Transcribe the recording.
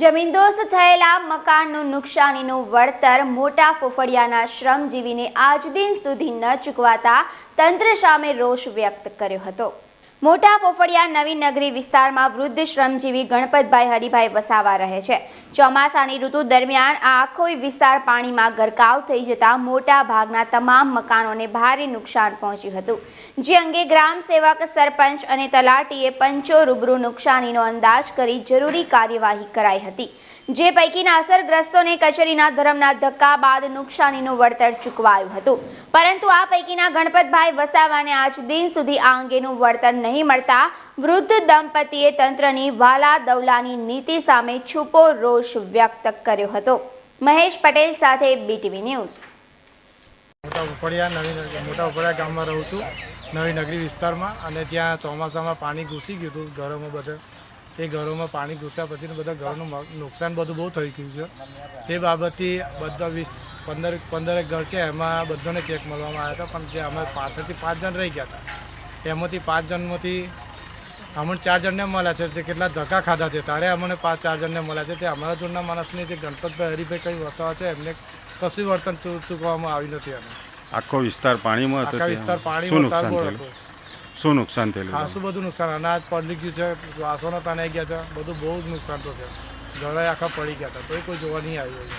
જમીનદોસ્ત થયેલા મકાનનું નુકસાનીનું વળતર મોટા ફોફળિયાના શ્રમજીવીને આજ દિન સુધી ન ચૂકવાતા તંત્ર સામે રોષ વ્યક્ત કર્યો હતો। મોટા ફોફળિયા નવી નગરી વિસ્તારમાં વૃદ્ધ શ્રમજીવી ગણપતભાઈ હરિભાઈ વસાવા રહે છે। ચોમાસાની ઋતુ દરમિયાન આ આખો વિસ્તાર પાણીમાં ગરકાવ થઈ જતા મોટા ભાગના તમામ મકાનોને ભારે નુકસાન પહોંચ્યું હતું, જે અંગે ગ્રામ સેવક, સરપંચ અને તલાટીએ પંચો રૂબરૂ નુકસાનીનો અંદાજ કરી જરૂરી કાર્યવાહી કરાઈ હતી, જે પૈકીના અસરગ્રસ્તોને કચેરીના ધરમના ધક્કા બાદ નુકસાનીનું વળતર ચૂકવાયું હતું, પરંતુ આ પૈકીના ગણપતભાઈ વસાવાને આજ દિન સુધી આ અંગેનું વળતર નહીં મળતા વૃદ્ધ દંપતીએ તંત્રની વાલા દવલાની નીતિ સામે છૂપો રોષ વ્યક્ત કર્યો હતો। મહેશ પટેલ સાથે BTV ન્યૂઝ। મોટા ઉપડિયા ગામમાં રહું છું, નવી નગરી વિસ્તારમાં, અને ત્યાં ચોમાસામાં પાણી ઘૂસી ગયું હતું ઘરોમાં બધે। એ ઘરોમાં પાણી ઘૂસ્યા પછી બધા ઘરોનું નુકસાન બધું બહુ થઈ ગયું છે। તે બાબતથી બધા 15 ઘર છે, એમાં બધાને ચેક મળવામાં આવ્યા હતા, પણ જે અમે પાછળથી 5 જણ રહી ગયા હતા, એમાંથી 5 જણમાંથી અમને 4 જણને મળ્યા છે, જે કેટલા ધક્કા ખાધા છે ત્યારે અમને 4 જણને મળ્યા છે। તે અમારા જોડના માણસને જે ગણપતભાઈ હરિભાઈ કઈ વસાવા છે, એમને કશું વર્તન ચૂકવવામાં આવ્યું નથી। અમે આખો વિસ્તાર પાણીમાં હતો, આખા વિસ્તાર પાણીમાં તરબોળ હતો। શું નુકસાન થયેલું? ખાસું બધું નુકસાન, અનાજ પડી ગયું છે, વાસણો તણાઈ ગયા છે, બધું બહુ જ નુકસાન તો છે। ઘરે આખા પડી ગયા હતા, તો કોઈ જોવા નહીં આવ્યું।